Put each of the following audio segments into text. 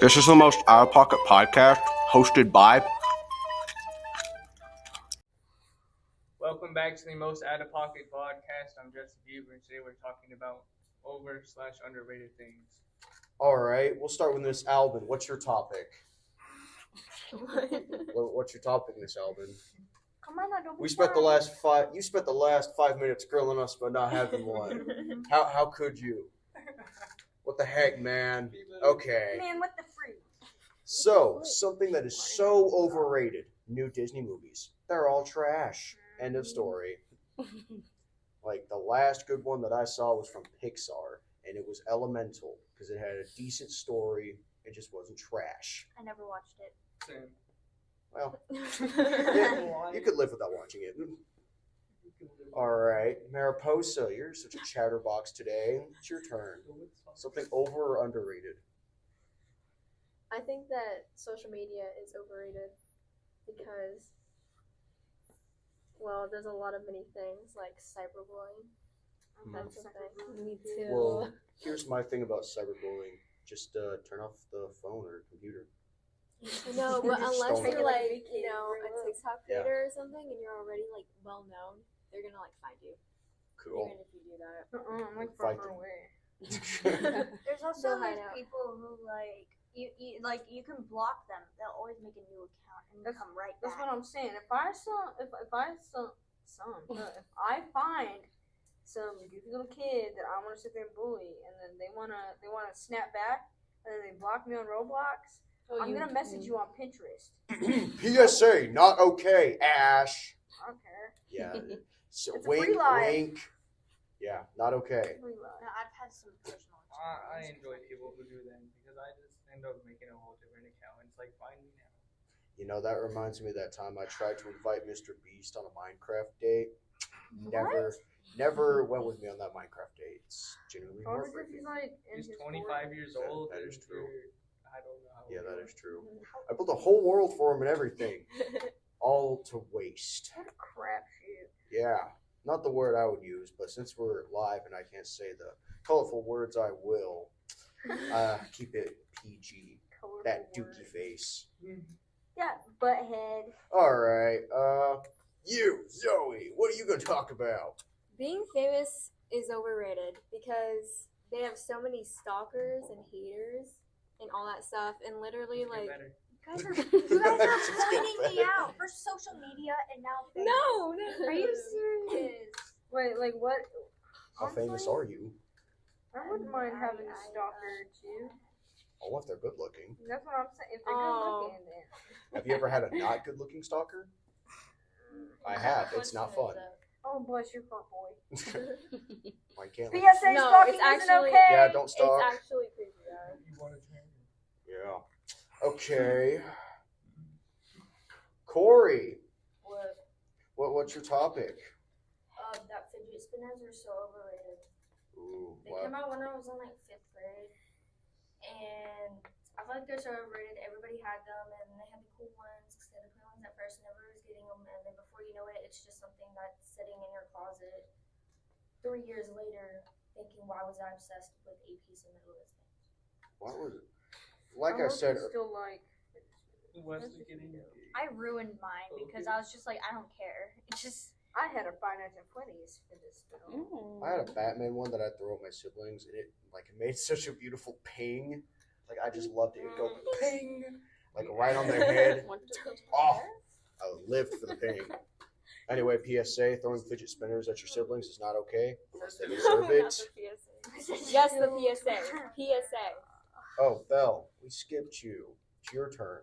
This is the most out of pocket podcast hosted by. Welcome back to the most out of pocket podcast. I'm Jesse Bieber, and today we're talking about over/underrated things. All right, we'll start with Miss Albin. What's your topic? What's your topic, Miss Albin? Come on, don't be You spent the shy. last 5 minutes grilling us by not having one. How could you? What the heck, man? Okay. Man, what the freak? So, something that is so overrated. New Disney movies. They're all trash. End of story. Like, the last good one that I saw was from Pixar, and it was Elemental, because it had a decent story. It just wasn't trash. I never watched it. Same. Well, yeah, you could live without watching it. All right, Mariposa, you're such a chatterbox today. It's your turn. Something over or underrated? I think that social media is overrated because, well, there's a lot of many things like cyberbullying. That's a thing. Me too. Well, here's my thing about cyberbullying. Just turn off the phone or computer. No, but Just unless don't you're let like, a TikTok Yeah. creator or something and you're already like well known, they're gonna like find you. Cool. Even if you do that. I'm like Fight far them. away. Yeah, There's also They'll hide like out. people who like you can block them. They'll always make a new account and That's- come right That's back. what I'm saying. If I find some goofy little kid that I want to sit there and bully, and then they wanna snap back, and then they block me on Roblox, I'm gonna message you on Pinterest. PSA, not okay, Ash. I don't care. Yeah. So It's a free wink, life. wink. Yeah, not okay. Free love. No, I've had some personal I experience. enjoy people who do that because I just end up making a whole different account. It's like, find me now. You know, that reminds me of that time I tried to invite Mr. Beast on a Minecraft date. Never went with me on that Minecraft date. It's genuinely Probably because heartbreaking. he's like in He's his 25 years That- old. that is and true. I don't know how Yeah, old that he is true. I built a whole world for him and everything. All to waste. What a crap shoot. Yeah. Not the word I would use, but since we're live and I can't say the colorful words, I will. Keep it PG. Colorful That word. dookie face. Yeah, butthead. All right. You, Zoe, what are you going to talk about? Being famous is overrated because they have so many stalkers and haters and all that stuff, and literally Get like better. You guys are Just get pointing me better. out for social media and now Facebook. no. Are you serious? Wait, like what? How famous Honestly, are you? I wouldn't mind having a stalker too. Oh, if they're good looking. That's what I'm saying. If they're Oh. good looking, then. Have you ever had a not good looking stalker? I have. It's not fun. Oh, bless your heart, boy. I can't. PSA No, stalking it's isn't actually- okay. Yeah, don't stalk. It's actually creepy though. You want to change? Yeah. Okay. Corey, what's your topic? That fidget spinners are so overrated. Ooh, They wow. came out when I was in like 5th grade, and I feel like they're so overrated. Everybody had them, and they had the cool ones, the cool ones at first, and everybody was getting them, and then before you know it, it's just something that's sitting in your closet 3 years later, thinking, why was I obsessed with a piece of metal this thing? What was it? Like I hope said, you still like. Wesley getting I ruined mine because I was just like, I don't care. It's just I had a Five Nights at Freddy's for this film. I had a Batman one that I threw at my siblings, and it made such a beautiful ping. Like I just loved it. It'd go ping, like right on their head. Oh, I lived for the ping. Anyway, PSA: throwing fidget spinners at your siblings is not okay unless they deserve Not it. the PSA. Yes, the PSA. PSA. Oh, Belle, we skipped you. It's your turn.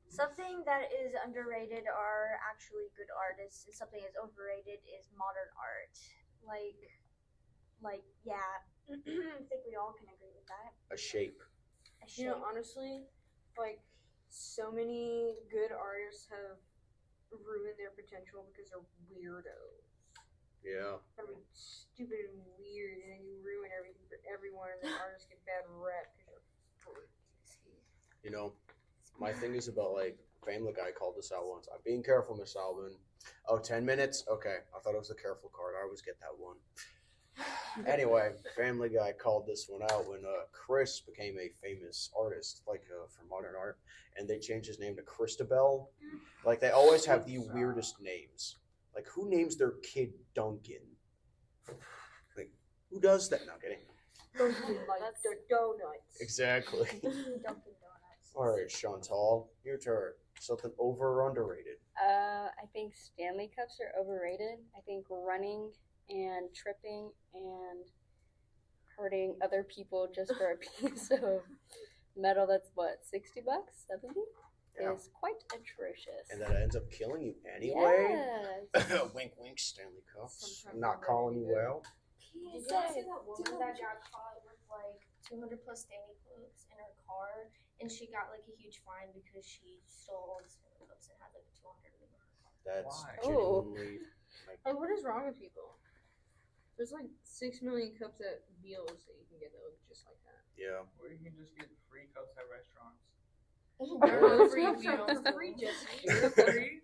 something that is underrated are actually good artists, and something that's overrated is modern art. Yeah, I think we all can agree with that. A shape. A You know, shape. honestly, like so many good artists have ruined their potential because they're weirdos. Yeah. They're stupid and weird, and then you ruin everything for everyone, and then artists get bad rep because you're crazy. You know, my thing is about like Family Guy called us out once. I'm being careful, Miss Alvin. Oh, 10 minutes? Okay. I thought it was the careful card. I always get that one. Anyway, Family Guy called this one out when Chris became a famous artist, like for modern art, and they changed his name to Christabel. Like they always have the weirdest names. Like who names their kid Duncan? Like who does that? No, kidding. Like the donuts. Exactly. Dunkin' Donuts. All right, Chantal, your turn. Something over or underrated? I think Stanley Cups are overrated. I think running and tripping and hurting other people just for a piece of metal that's what, $60, 70 Yeah. is quite atrocious. And that ends up killing you anyway. Yes. Wink, wink, Stanley Cups. Sometimes Not they're calling you very out. Did y'all see that woman that got caught with like 200 plus Stanley Cups in her car, and she got like a huge fine because she stole all the Stanley Cups and had like 200 in her car. That's Why? genuinely like, Like, what is wrong with people? There's like 6 million cups at Beals that you can get that look just like that. yeah. Or you can just get free cups at restaurants. No, Free it's not meals. for free, Jesse. Free?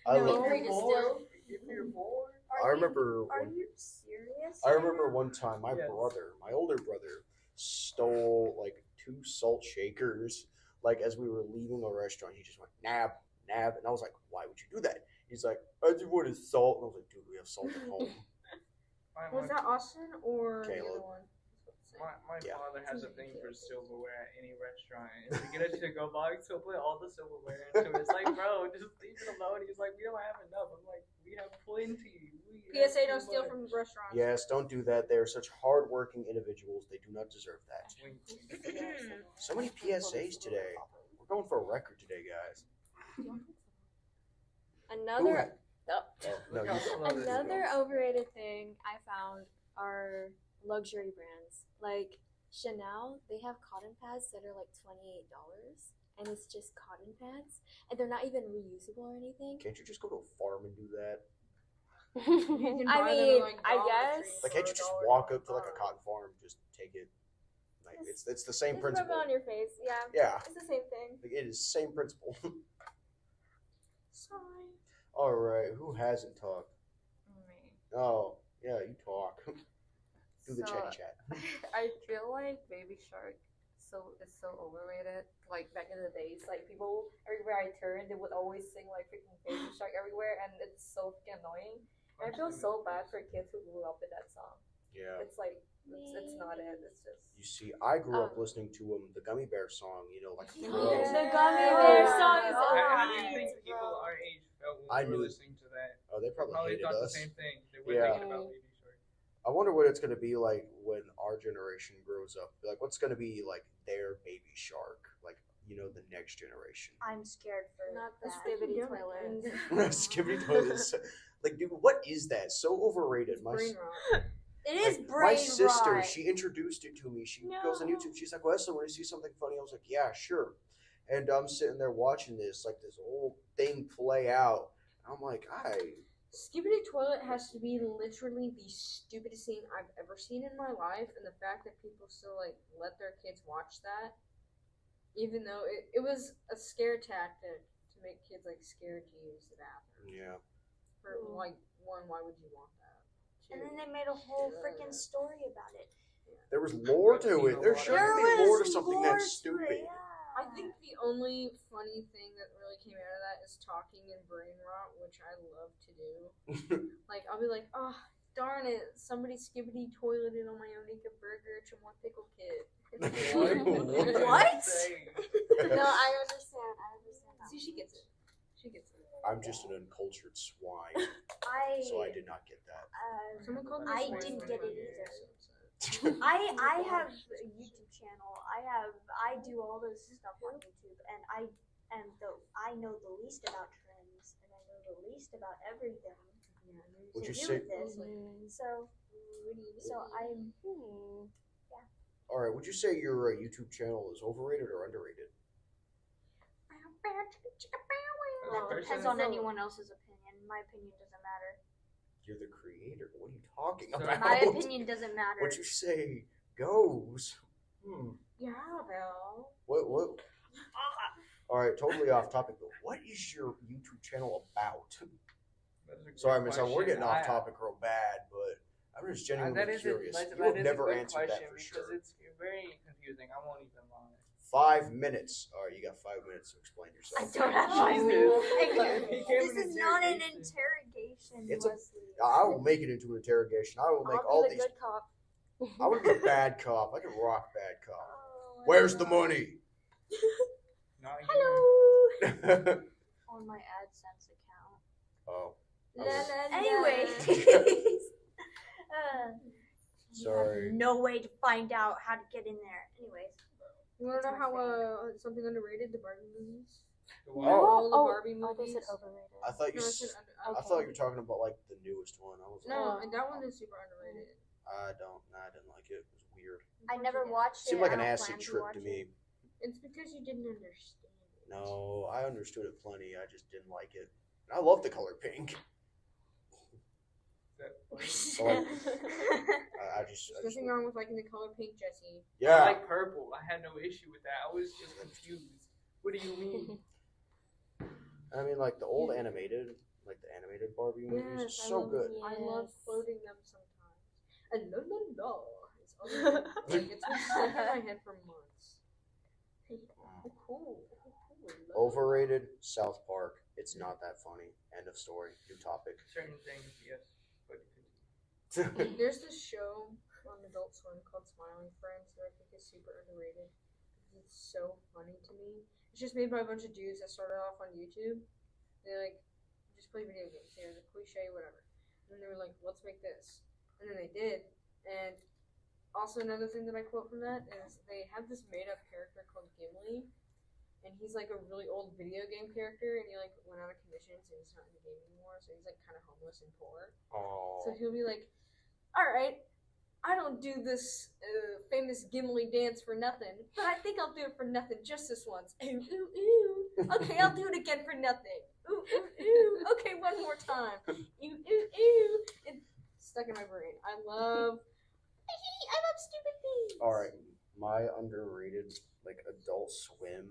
I No, love- free distill. If you're bored. I remember Are one, you serious? I remember one time my Yes. brother, my older brother, stole like 2 salt shakers. Like as we were leaving a restaurant, he just went nab, nab, and I was like, "Why would you do that?" He's like, "I just wanted salt," and I was like, "Dude, we have salt at home." Was that Austin or the Caleb. other one? My Yeah. father has a thing for silverware at any restaurant. And if we get a to-go box, he'll put all the silverware into it. It's like, bro, just leave it alone. He's like, we don't have enough. I'm like, we have plenty. PSA, don't steal from restaurants. Yes, don't do that. They're such hardworking individuals. They do not deserve that. So many PSAs today. We're going for a record today, guys. Another Oh, no, you go. Another overrated thing I found are luxury brands. Like Chanel, they have cotton pads that are like $28, and it's just cotton pads, and they're not even reusable or anything. Can't you just go to a farm and do that? You can I buy them mean, at, like, I Dollar guess. Tree Like, for can't you just $1, walk up to like a cotton farm, just take it? Like, it's the same Just rub principle. it on your face. Yeah, Yeah, it's the same thing. like, it is the same principle. Sorry. All right, who hasn't talked? Oh, yeah, you talk. Do the So, chatty chat. I feel like Baby Shark is so overrated. Like back in the days, like people everywhere I turned, they would always sing like freaking Baby Shark everywhere, and it's so freaking annoying. And I feel so bad for kids who grew up with that song. Yeah. It's like it's not it. It's just You see, I grew up listening to the Gummy Bear song. You know, like The Thrill. Gummy Bear song is How do you alright. think people our age felt when I we were knew- listening to that? Oh, they probably Probably hated thought us. the same thing. They were Yeah. thinking about Baby Shark. I wonder what it's gonna be like when our generation grows up. Like, what's gonna be like their Baby Shark? Like, you know, the next generation. I'm scared for Not the that. Skibbity toilet. Skipping toilets. Like, dude, what is that? So overrated. My Brain rot. It is like, brain my sister, rot. she introduced it to me. She goes on No. YouTube. She's like, Wesley, when you see something funny, I was like, yeah, sure. And I'm sitting there watching this, like this whole thing play out. I'm like, Skibbity Toilet has to be literally the stupidest thing I've ever seen in my life, and the fact that people still like let their kids watch that, even though it was a scare tactic to make kids like scared to use the bathroom. yeah. For like one, why would you want that? And Two, then they made a whole Yeah. freaking story about it. There was lore to it. There shouldn't be more to something lore that's to it, stupid. yeah. I think the only funny thing that really came out of that is talking and brain rot, which I love to do. Like, I'll be like, oh, darn it, somebody skibbity toileted on my Onika burger, Chumwa Pickle Kit. What? No, I understand. I understand that. See, she gets it. She gets it. I'm just an uncultured swine, so I did not get that. Someone called me I swine didn't when get I it was either. so upset. I have a YouTube channel. I do all this stuff on YouTube, and I know the least about trends, and I know the least about everything. Would to you do say? with this. So I'm All right. Would you say your YouTube channel is overrated or underrated? that depends on anyone else's opinion. My opinion doesn't matter. You're the creator. What are you talking So- about? My opinion doesn't matter. What you say goes. Yeah, Belle. What? All right, totally off topic, but what is your YouTube channel about? Sorry, Miss, we're getting off topic real bad, but I I'm just genuinely that is curious. that You have is never a good answered that question for because sure. it's very confusing. I won't even lie. 5 minutes. All right, you got 5 minutes to explain I yourself. don't have Jesus. He came This in is not an interrogation. interrogation, It's a- Wesley. I will make it into an interrogation. I will make I'll all be the these. good cop. I would be a bad cop. I could rock bad cop. Oh, Where's the money? Not you. Hello. on my AdSense account. Oh, La, la, la. Anyway, sorry. no way to find out how to get in there. Anyways, You want to know That's my how something underrated? The Barbie movies. The what? All the Oh, Barbie oh, they movies. said overrated. I thought you. No, I s- said I Okay. thought you were talking about like the newest one. I was like, no, and that one is super underrated. I didn't like it. It was weird. I never watched it. Seemed like I an don't acid plan to trip watch to it. me. It's because you didn't understand it. No, I understood it plenty. I just didn't like it. I love the color pink. So, like, I just There's nothing wrong with liking the color pink, Jesse. I yeah. like purple. I had no issue with that. I was just confused. What do you mean? I mean, like the old animated, like the animated Barbie movies, are Yes, so good. I love Yes. quoting them sometimes. And no, no, no. It's always like it's been stuck in my head for months. Oh, cool. Overrated South Park. It's not that funny. End of story. New topic. Certain things, yes. But There's this show on Adult Swim called Smiling Friends that I think is super underrated. It's so funny to me. It's just made by a bunch of dudes that started off on YouTube. They like just play video games. They're the cliche, whatever. And then they were like, let's make this. And then they did. And also another thing that I quote from that is they have this made up character called Gimli. And he's like a really old video game character, and he like went out of commissions and he's not in the game anymore, so he's like kind of homeless and poor. Oh. So he'll be like, all right, I don't do this famous Gimli dance for nothing, but I think I'll do it for nothing just this once. Ooh, ooh, ooh. Okay, I'll do it again for nothing. Ooh, ooh, ooh. Okay, one more time. Ooh, ooh, ooh. It's stuck in my brain. I love stupid things. All right, my underrated like Adult Swim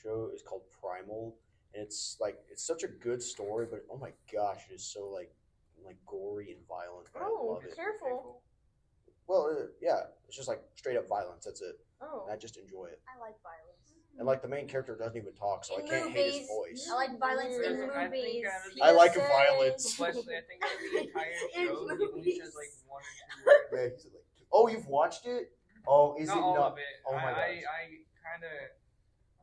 show is called Primal, and it's such a good story, but oh my gosh, it is so like gory and violent. But I Oh, love it. careful. Well, yeah, it's just like straight up violence. That's it. Oh. And I just enjoy it. I like violence. And like the main character doesn't even talk, so I In can't hate his movies, voice. I like violence in Listen, I think movies. I like PSA. violence. Wesley, I think the entire In show he movies. says like one or two words. Yeah, he's like, oh, you've watched it? Oh, is Not it all not? of it. Oh my I gosh. kind of.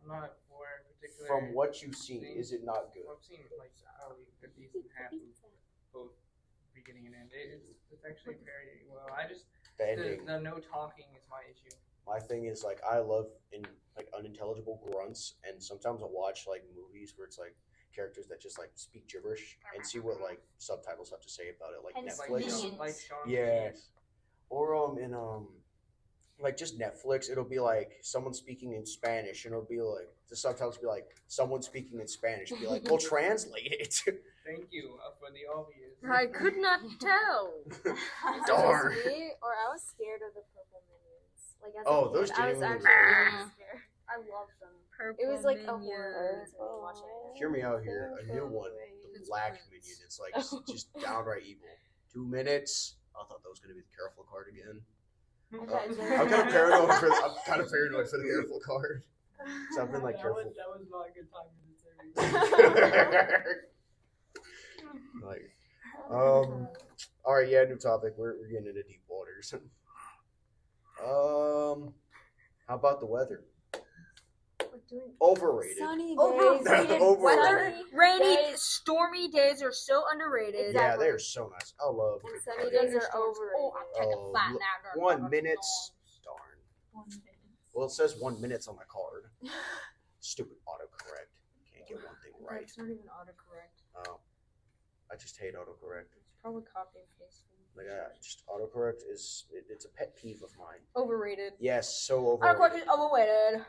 I'm not for a particular. From what you've seen, is it not good? I've seen like probably a decent half of both beginning and end. It's actually very well. I just The ending. the no talking is my issue. My thing is like I love unintelligible grunts, and sometimes I'll watch like movies where it's like characters that just like speak gibberish and see what like subtitles have to say about it, like And Netflix. minions. Like Shaun of the Yeah. Dead. Or in like just Netflix, it'll be like someone speaking in Spanish, and it'll be like the subtitles will be like someone speaking in Spanish. Be like, well, translate it. Thank you for the obvious. I could not tell. Darn. Just me, or I was scared of the purple minions. Like as Oh, a those kid, I was genuinely actually were really scared. I love them. It was like a horror to watch it. Hear me out here. A new one, the Black Minion. It's like just downright evil. 2 minutes. I thought that was gonna be the careful card again. I'm kind of paranoid for the careful card. So I've been like careful. That was not a good time to say. Like, all right, yeah, new topic. We're getting into deep waters. How about the weather? Overrated. Sunny Overrated days. Overrated. Rainy, Days. stormy days are so underrated. Yeah, they are so nice. I love. And sunny days are overrated. Oh, I'll take Oh, a fat look, nap. 1 minute. Darn. Well, it says 1 minute on my card. Stupid autocorrect. Can't get one thing right. It's not even autocorrect. Oh, I just hate autocorrect. It's probably copy and pasting. Like, just autocorrect it's a pet peeve of mine. Overrated. Yes, so Autocorrect overrated. is overrated.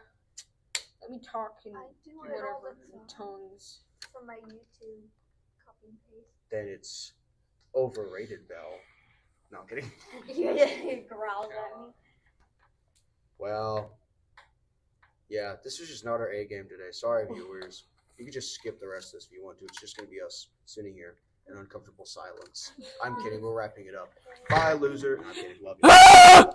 Let me talk in I do it all whatever the time tones. from my YouTube copy and paste. Then it's overrated, Belle. No, I'm kidding. He growls at me. Well, yeah, this was just not our A game today. Sorry, viewers. You can just skip the rest of this if you want to. It's just going to be us sitting here. and uncomfortable silence. I'm kidding. We're wrapping it up. Bye, loser. I'm kidding. Love you.